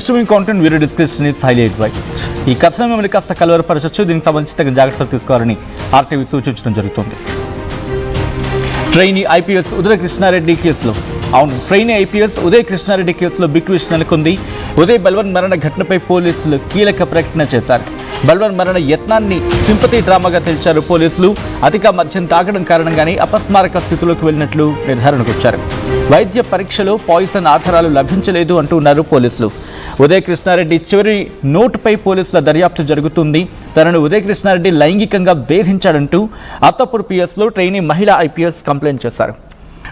Streaming content video discussion is highly advised. ఈ కథనం మిమ్మల్ని కాస్త కలవరపరచొచ్చు. దీనికి సంబంధించి తగిన జాగ్రత్తలు తీసుకోవాలని ఆర్టీవీ సూచించడం జరుగుతుంది. ట్రైనీ ఐపీఎస్ ఉదయ కృష్ణారెడ్డి కేసులో ట్రైనీ ఐపీఎస్ ఉదయ కృష్ణారెడ్డి కేసులో బిగ్ ట్విస్ట్ నెలకొంది. ఉదయ్ బల్వన్ మరణ ఘటనపై పోలీసులు కీలక ప్రకటన చేశారు. బల్వన్ మరణ యత్నాన్ని సింపతి డ్రామాగా తెలిచారు పోలీసులు. అధిక మద్యం తాగడం కారణంగానే అపస్మారక స్థితిలోకి వెళ్ళినట్లు నిర్ధారణకు వచ్చారు. వైద్య పరీక్షలో పాయిజన్ ఆధారాలు లభించలేదు అంటున్నారు పోలీసులు. ఉదయ కృష్ణారెడ్డి చివరి నోటుపై పోలీసుల దర్యాప్తు జరుగుతుంది. తనను ఉదయ కృష్ణారెడ్డి లైంగికంగా వేధించాడంటూ అత్తపూర్ పిఎస్లో ట్రైనీ మహిళా ఐపీఎస్ కంప్లైంట్ చేశారు.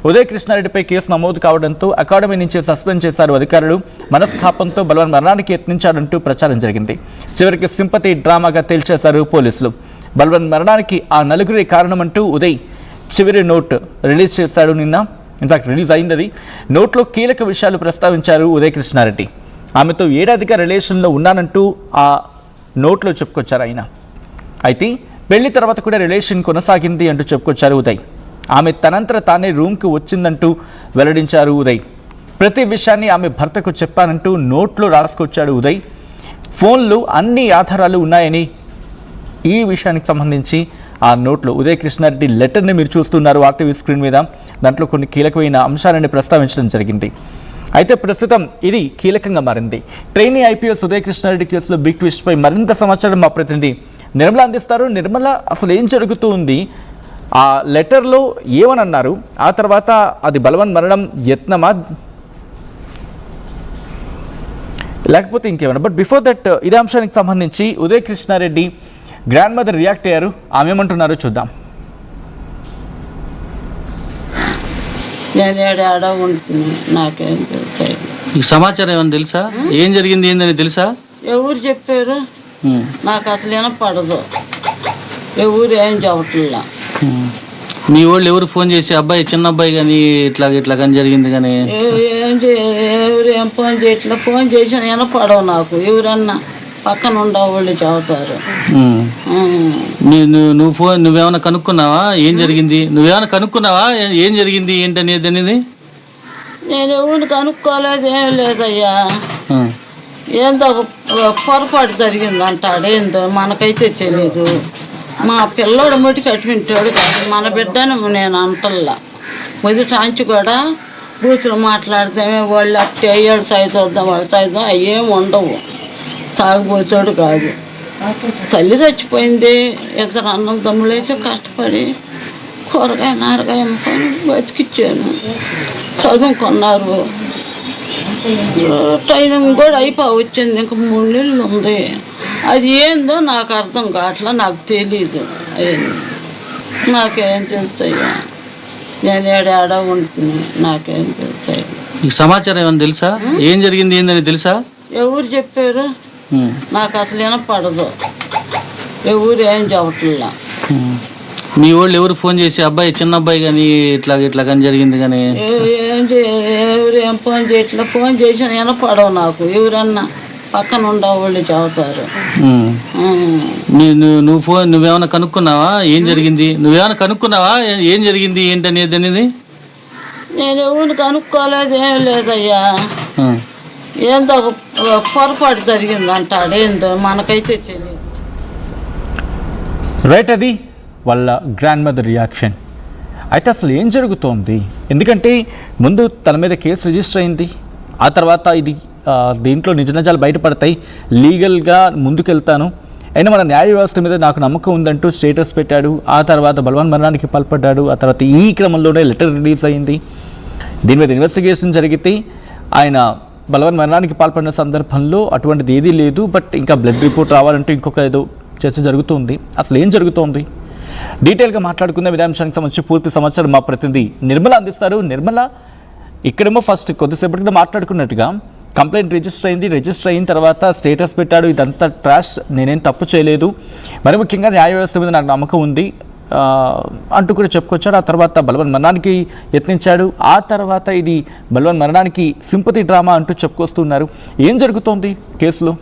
ఉదయ కృష్ణారెడ్డిపై కేసు నమోదు కావడంతో అకాడమీ నుంచి సస్పెండ్ చేశారు అధికారులు. మనస్థాపంతో బల్వన్ మరణానికి యత్నించాడంటూ ప్రచారం జరిగింది. చివరికి సింపతి డ్రామాగా తేల్చేశారు పోలీసులు. బల్వన్ మరణానికి ఆ నలుగురే కారణమంటూ ఉదయ్ చివరి నోట్ రిలీజ్ చేశాడు. నిన్న ఇన్ఫాక్ట్ రిలీజ్ అయింది. అది నోట్లో కీలక విషయాలు ప్రస్తావించారు ఉదయ కృష్ణారెడ్డి. ఆమెతో ఏడాదిగా రిలేషన్లో ఉన్నానంటూ ఆ నోట్లో చెప్పుకొచ్చారు ఆయన. అయితే పెళ్లి తర్వాత కూడా రిలేషన్ కొనసాగింది అంటూ చెప్పుకొచ్చారు ఉదయ్. ఆమె తనంతర తానే రూమ్కి వచ్చిందంటూ వెల్లడించారు ఉదయ్. ప్రతి విషయాన్ని ఆమె భర్తకు చెప్పానంటూ నోట్లో రాసుకొచ్చాడు ఉదయ్. ఫోన్లో అన్ని ఆధారాలు ఉన్నాయని ఈ విషయానికి సంబంధించి ఆ నోట్లో ఉదయ కృష్ణారెడ్డి లెటర్ని మీరు చూస్తున్నారు ఆర్టీవీ స్క్రీన్ మీద. దాంట్లో కొన్ని కీలకమైన అంశాలని ప్రస్తావించడం జరిగింది. అయితే ప్రస్తుతం ఇది కీలకంగా మారింది. ట్రైనీ ఐపీఎస్ ఉదయ కృష్ణారెడ్డి కేసులో బిగ్ ట్విస్ట్పై మరింత సమాచారం మా ప్రతినిధి నిర్మల అందిస్తారు. నిర్మల, అసలు ఏం జరుగుతూ ఉంది? ఆ లెటర్లో ఏమని అన్నారు? ఆ తర్వాత అది బలవన్ మరణం యత్నమా లేకపోతే ఇంకేమన్నా? బట్ బిఫోర్ దట్ ఇదే అంశానికి సంబంధించి ఉదయ కృష్ణారెడ్డి గ్రాండ్ మదర్ రియాక్ట్ అయ్యారు. ఆమె ఏమంటున్నారో చూద్దాం. నేను ఏడాడ ఉంటున్నా, నాకేం తెలుస్తాయి. ఈ సమాచారం ఏమన్నా తెలుసా? ఏం జరిగింది ఏందని తెలుసా? ఎవరు చెప్పారు? నాకు అసలు వినపడదు. ఎవరు ఏం చెప్పట్లా. మీ వాళ్ళు ఎవరు ఫోన్ చేసి అబ్బాయి చిన్న అబ్బాయి కానీ ఇట్లా ఇట్లా కానీ జరిగింది కానీ ఎవరు ఏం ఫోన్ చేయట్లా. ఫోన్ చేసిన వినపడవు నాకు. ఎవరన్నా పక్కన ఉండేవాళ్ళు చెబుతారు. నువ్వేమైనా కనుక్కున్నావా ఏం జరిగింది? నువ్వేమైనా కనుక్కున్నావా ఏం జరిగింది ఏంటనేది అనేది? నేను ఎవరిని కనుక్కోలేదు, ఏం లేదయ్యా. ఏందో ఒక పొరపాటు జరిగింది అంటాడు. ఏందో మనకైతే తెలీదు. మా పిల్లోడు ముటికి అటువంటాడు కాదు, మన బిడ్డను నేను అంటల్లా. మొదటాంచి కూడా బూతులు మాట్లాడితేమే వాళ్ళు అట్టే అయ్యాడు సైజు వద్దాం వాళ్ళ సైజు అయ్యేం ఉండవు. సాగుపోతాడు కాదు. తల్లి చచ్చిపోయింది. ఇద్దరు అన్నం దమ్ములేసి కష్టపడి కూరగాయ నారగాయ అమ్ముకొని బతికిచ్చాను. చదువుకున్నారు. ట్రైనింగ్ కూడా వచ్చింది. ఇంకా 3 నెలలు ఉంది. అది ఏందో నాకు అర్థం కావట్లా. నాకు తెలీదు. నాకేం తెలుస్తాయా? నేను ఏడాడ ఉంటున్నా, నాకేం తెలుస్తాయి. ఈ సమాచారం ఏమన్నా తెలుసా? ఏం జరిగింది ఏందని తెలుసా? ఎవరు చెప్పారు? నాకు అసలు వినపడదు. ఎవరు ఏం చెప్పట్లా. మీ వాళ్ళు ఎవరు ఫోన్ చేసి అబ్బాయి చిన్న అబ్బాయి కానీ ఇట్లా ఇట్లా కానీ జరిగింది కానీ ఎవరు ఏం ఫోన్ చేయట్లా. ఫోన్ చేసిన వినపడవు నాకు. ఎవరన్నా పక్కన ఉండేవాళ్ళు చెబుతారు. నువ్వేమైనా కనుక్కున్నావా ఏం జరిగింది? నువ్వేమైనా కనుక్కున్నావా ఏం జరిగింది ఏంటనేది అనేది? నేను ఎవరిని కనుక్కోలేదు, ఏం లేదయ్యా. ఏందో ఒక పొరపాటు జరిగింది అంటాడు. ఏందో మనకైతే తెలియదు. రైట్, అది వాళ్ళ గ్రాండ్ మదర్ రియాక్షన్. అయితే అసలు ఏం జరుగుతోంది? ఎందుకంటే ముందు తన మీద కేసు రిజిస్టర్ అయింది. ఆ తర్వాత ఇది దీంట్లో నిజాలు బయటపడతాయి, లీగల్గా ముందుకెళ్తాను, అయినా మన న్యాయ వ్యవస్థ మీద నాకు నమ్మకం ఉందంటూ స్టేటస్ పెట్టాడు. ఆ తర్వాత బలవన్ మరణానికి పాల్పడ్డాడు. ఆ తర్వాత ఈ క్రమంలోనే లెటర్ రిలీజ్ అయింది. దీని మీద ఇన్వెస్టిగేషన్ జరిగితే ఆయన బలవన్ మరణానికి పాల్పడిన సందర్భంలో అటువంటిది ఏదీ లేదు. బట్ ఇంకా బ్లడ్ రిపోర్ట్ రావాలంటూ ఇంకొక ఏదో చర్చ జరుగుతుంది. అసలు ఏం జరుగుతోంది డీటెయిల్గా మాట్లాడుకున్న విధాంశానికి సంబంధించి పూర్తి సమాచారం మా ప్రతినిధి నిర్మల అందిస్తారు. నిర్మల, ఇక్కడేమో ఫస్ట్ కొద్దిసేపటిగా మాట్లాడుకున్నట్టుగా కంప్లైంట్ రిజిస్టర్ అయింది. రిజిస్టర్ అయిన తర్వాత స్టేటస్ పెట్టాడు, ఇదంతా ట్రాష్, నేనేం తప్పు చేయలేదు, మరి ముఖ్యంగా న్యాయ వ్యవస్థ మీద నాకు నమ్మకం ఉంది అంటూ కూడా చెప్పుకొచ్చాడు. ఆ తర్వాత బలవన్ మరణానికి యత్నించాడు. ఆ తర్వాత ఇది బలవన్ మరణానికి సింపతి డ్రామా అంటూ చెప్పుకొస్తున్నారు. ఏం జరుగుతోంది కేసులో?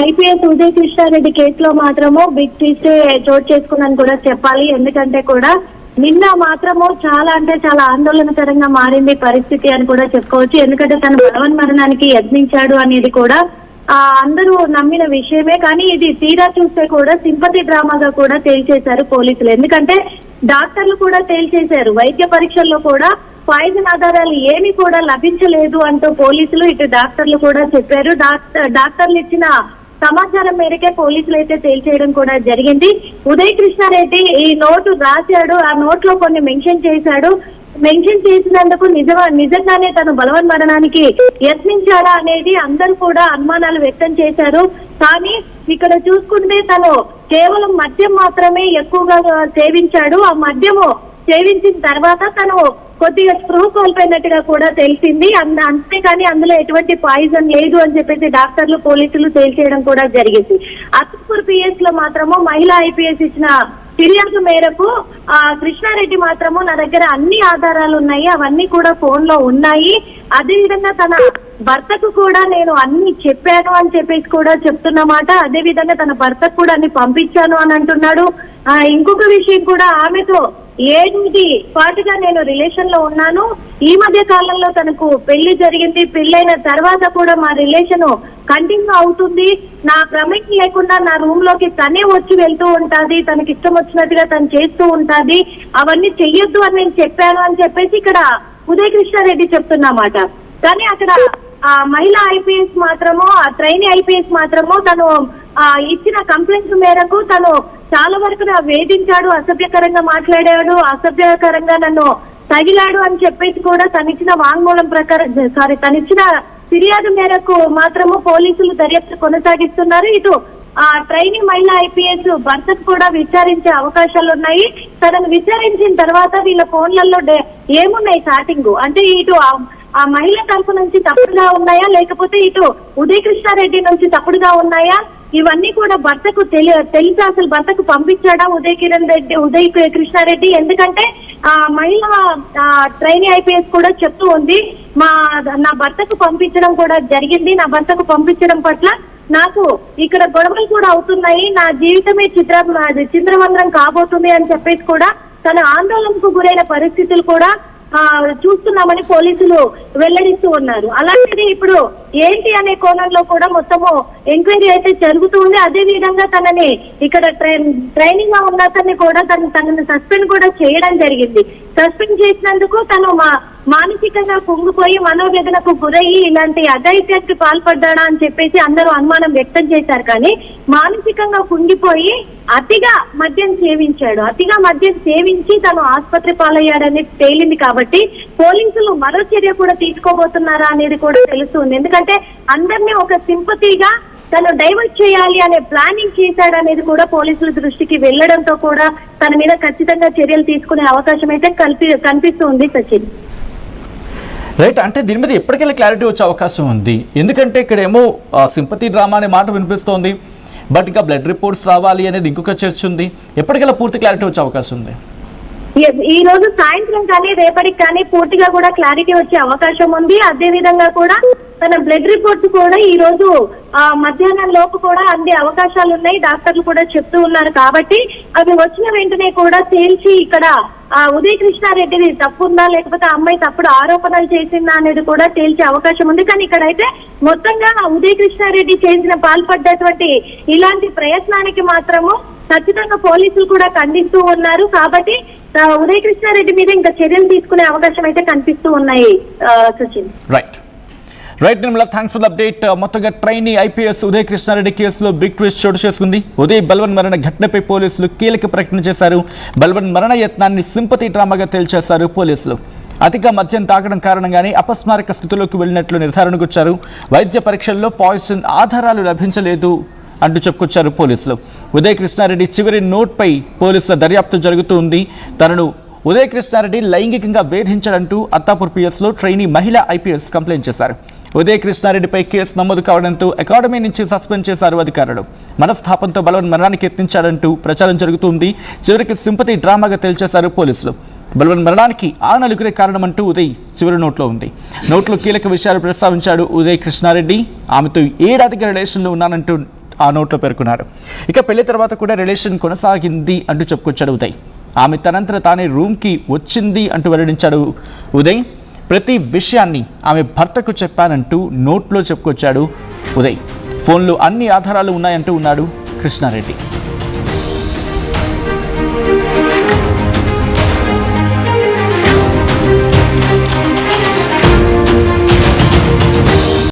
ఐపీఎస్ ఉదయ కృష్ణారెడ్డి కేసులో మాత్రము బిగ్ ట్విస్ట్ చోటు చేసుకుందని కూడా చెప్పాలి. ఎందుకంటే కూడా నిన్న మాత్రము చాలా అంటే చాలా ఆందోళనకరంగా మారింది పరిస్థితి అని కూడా చెప్పుకోవచ్చు. ఎందుకంటే తన బలవన్మరణానికి యత్నించాడు అనేది కూడా అందరూ నమ్మిన విషయమే. కానీ ఇది తీరా చూస్తే కూడా సింపతి డ్రామాగా కూడా తేల్చేశారు పోలీసులు. ఎందుకంటే డాక్టర్లు కూడా తేల్చేశారు. వైద్య పరీక్షల్లో కూడా పాయిజన్ ఆధారాలు ఏమీ కూడా లభించలేదు అంటూ పోలీసులు ఇటు డాక్టర్లు కూడా చెప్పారు. డాక్టర్లు ఇచ్చిన సమాచారం మేరకే పోలీసులు అయితే తేల్చేయడం కూడా జరిగింది. ఉదయ్ కృష్ణారెడ్డి ఈ నోటు రాశాడు, ఆ నోట్ లో కొన్ని మెన్షన్ చేశాడు. మెన్షన్ చేసినందుకు నిజంగానే తను బలవన్మరణానికి యత్నించాడా అనేది అందరూ కూడా అనుమానాలు వ్యక్తం చేశారు. కానీ ఇక్కడ చూసుకుంటే తను కేవలం మద్యం మాత్రమే ఎక్కువగా సేవించాడు. ఆ మద్యము సేవించిన తర్వాత తను కొద్దిగా స్పృహ కోల్పోయినట్టుగా కూడా తెలిసింది. అంతేకాని అందులో ఎటువంటి పాయిజన్ లేదు అని చెప్పేసి డాక్టర్లు పోలీసులు తేల్చేయడం కూడా జరిగింది. అత్పూర్ పిఎస్ లో మాత్రము మహిళా ఐపీఎస్ ఇచ్చిన ఫిర్యాదు మేరకు కృష్ణారెడ్డి మాత్రము నా దగ్గర అన్ని ఆధారాలు ఉన్నాయి, అవన్నీ కూడా ఫోన్ లో ఉన్నాయి. అదే విధంగా తన భర్తకు కూడా నేను అన్ని చెప్పాను అని చెప్పేసి కూడా చెప్తున్నమాట. అదే విధంగా తన భర్తకు కూడా అన్ని పంపించాను అని అంటున్నాడు. ఇంకొక విషయం కూడా, ఆమెతో 8 పాటుగా నేను రిలేషన్ లో ఉన్నాను. ఈ మధ్య కాలంలో తనకు పెళ్లి జరిగింది. పెళ్లైన తర్వాత కూడా మా రిలేషన్ కంటిన్యూ అవుతుంది. నా ప్రమేయం లేకుండా నా రూమ్ లోకి తనే వచ్చి వెళ్తూ ఉంటాది, తనకి ఇష్టం వచ్చినట్టుగా తను చేస్తూ ఉంటాది. అవన్నీ చెయ్యొద్దు అని నేను చెప్పాను అని చెప్పేసి ఇక్కడ ఉదయ్ కృష్ణారెడ్డి చెప్తున్నమాట. కానీ అక్కడ ఆ మహిళా ఐపీఎస్ మాత్రము, ఆ ట్రైనీ ఐపీఎస్ మాత్రము తను ఇచ్చిన కంప్లైంట్స్ మేరకు తను చాలా వరకు వేధించాడు, అసభ్యకరంగా మాట్లాడాడు, అసభ్యకరంగా నన్ను తగిలాడు అని చెప్పేసి కూడా తనిచ్చిన వాంగ్మూలం ప్రకారం తనిచ్చిన ఫిర్యాదు మేరకు మాత్రము పోలీసులు దర్యాప్తు కొనసాగిస్తున్నారు. ఇటు ఆ ట్రైనీ మహిళా ఐపీఎస్ భర్తకు కూడా విచారించే అవకాశాలు ఉన్నాయి. తనను విచారించిన తర్వాత వీళ్ళ ఫోన్లలో ఏమున్నాయి చాటింగ్ అంటే ఇటు ఆ మహిళ తరఫు నుంచి తప్పుడుగా ఉన్నాయా, లేకపోతే ఇటు ఉదయ్ కృష్ణారెడ్డి నుంచి తప్పుడుగా ఉన్నాయా, ఇవన్నీ కూడా భర్తకు తెలిసి అసలు భర్తకు పంపించాడా ఉదయ్ కృష్ణారెడ్డి. ఎందుకంటే ఆ మహిళ ట్రైనీ ఐపీఎస్ కూడా చెప్తూ ఉంది, నా భర్తకు పంపించడం కూడా జరిగింది. నా భర్తకు పంపించడం పట్ల నాకు ఇక్కడ గొడవలు కూడా అవుతున్నాయి, నా జీవితమే చింద్రవందరం కాబోతుంది అని చెప్పేసి కూడా తన ఆందోళనకు గురైన పరిస్థితులు కూడా చూస్తున్నామని పోలీసులు వెల్లడిస్తూ ఉన్నారు. అలాంటిది ఇప్పుడు ఏంటి అనే కోణంలో కూడా మొత్తము ఎంక్వైరీ అయితే జరుగుతుంది. అదే విధంగా తనని ఇక్కడ ట్రైనింగ్ లో ఉన్న అతన్ని కూడా తనని సస్పెండ్ కూడా చేయడం జరిగింది. సస్పెండ్ చేసినందుకు తను మానసికంగా కుంగిపోయి మనోవేదనకు గురయ్యి ఇలాంటి అఘాయిత్యానికి పాల్పడ్డాడా అని చెప్పేసి అందరూ అనుమానం వ్యక్తం చేశారు. కానీ మానసికంగా కుంగిపోయి అతిగా మద్యం సేవించాడు. అతిగా మద్యం సేవించి తను ఆసుపత్రి పాలయ్యాడని తేలింది. కాబట్టి పోలీసులు మరో చర్య కూడా తీసుకోబోతున్నారా అనేది కూడా తెలుస్తుంది. ఎందుకంటే అందరినీ ఒక సింపతిగా తను డైవర్ట్ చేయాలి అనే ప్లానింగ్ చేశాడనేది కూడా పోలీసుల దృష్టికి వెళ్లడంతో కూడా తన మీద ఖచ్చితంగా చర్యలు తీసుకునే అవకాశం అయితే కనిపిస్తుంది. సచిన్ రైట్, అంటే దీని మీద ఎప్పటికెళ్ళి క్లారిటీ వచ్చే అవకాశం ఉంది. ఎందుకంటే ఇక్కడేమో సింపతి డ్రామా అనే మాట వినిపిస్తోంది, బట్ ఇంకా బ్లడ్ రిపోర్ట్స్ రావాలి అనేది ఇంకొక చర్చ ఉంది. ఎప్పటికెళ్ళి పూర్తి క్లారిటీ వచ్చే అవకాశం ఉంది? ఈ రోజు సాయంత్రం కానీ రేపటికి కానీ పూర్తిగా కూడా క్లారిటీ వచ్చే అవకాశం ఉంది. అదే విధంగా కూడా తన బ్లడ్ రిపోర్ట్స్ కూడా ఈ రోజు మధ్యాహ్నం లోపు కూడా అందే అవకాశాలు ఉన్నాయి, డాక్టర్లు కూడా చెప్తూ ఉన్నారు. కాబట్టి అవి వచ్చిన వెంటనే కూడా తేల్చి ఇక్కడ ఉదయ్ కృష్ణారెడ్డిది తప్పుందా లేకపోతే అమ్మాయి తప్పుడు ఆరోపణలు చేసిందా అనేది కూడా తేల్చే అవకాశం ఉంది. కానీ ఇక్కడైతే మొత్తంగా ఉదయ్ కృష్ణారెడ్డి చేసిన పాల్పడ్డటువంటి ఇలాంటి ప్రయత్నానికి మాత్రము ఖచ్చితంగా పోలీసులు కూడా ఖండిస్తూ ఉన్నారు. కాబట్టి ఉదయ్ కృష్ణారెడ్డి మీద ఇంకా చర్యలు తీసుకునే అవకాశం అయితే కనిపిస్తూ ఉన్నాయి. Sachin right Nirmala, thanks for the update. మొత్తంగా ట్రైనీ ఐపీఎస్ ఉదయ్ కృష్ణారెడ్డి కేసులో బిగ్ ట్విస్ట్ చోటు చేసుకుంది. ఉదయ్ బల్వన్ మరణ ఘటనపై పోలీసులు కీలక ప్రకటన చేశారు. బల్వన్ మరణ యత్నాన్ని సింపతి డ్రామాగా తేల్చేశారు పోలీసులు. అతిగా మద్యం తాగడం కారణంగానే అపస్మారక స్థితిలోకి వెళ్ళినట్లు నిర్ధారణకు వచ్చారు. వైద్య పరీక్షల్లో పాయిజన్ ఆధారాలు లభించలేదు అంటూ చెప్పుకొచ్చారు పోలీసులు. ఉదయ్ కృష్ణారెడ్డి చివరి నోట్పై పోలీసుల దర్యాప్తు జరుగుతూ ఉంది. తనను ఉదయ్ కృష్ణారెడ్డి లైంగికంగా వేధించాడంటూ అత్తాపూర్ పిఎస్లో ట్రైనీ మహిళా ఐపీఎస్ కంప్లైంట్ చేశారు. ఉదయ్ కృష్ణారెడ్డిపై కేసు నమోదు కావడంతో అకాడమీ నుంచి సస్పెండ్ చేశారు అధికారులు. మనస్థాపంతో బలవన్ మరణానికి యత్నించాడంటూ ప్రచారం జరుగుతుంది. చివరికి సింపతి డ్రామాగా తేల్చేశారు పోలీసులు. బలవన్ మరణానికి ఆ నలుగురే కారణమంటూ ఉదయ్ చివరి నోట్లో ఉంది. నోట్లో కీలక విషయాలు ప్రస్తావించాడు ఉదయ్ కృష్ణారెడ్డి. ఆమెతో 7 ఏడాదిగా రిలేషన్లో ఉన్నానంటూ ఆ నోట్లో పేర్కొన్నారు. ఇక పెళ్లి తర్వాత కూడా రిలేషన్ కొనసాగింది అంటూ చెప్పుకొచ్చాడు ఉదయ్. ఆమె తనంతట తానే రూమ్కి వచ్చింది అంటూ వెల్లడించాడు ఉదయ్. ప్రతి విషయాన్ని ఆమె భర్తకు చెప్పానంటూ నోట్లో చెప్పుకొచ్చాడు ఉదయ్. ఫోన్లో అన్ని ఆధారాలు ఉన్నాయంటూ ఉన్నాడు కృష్ణారెడ్డి.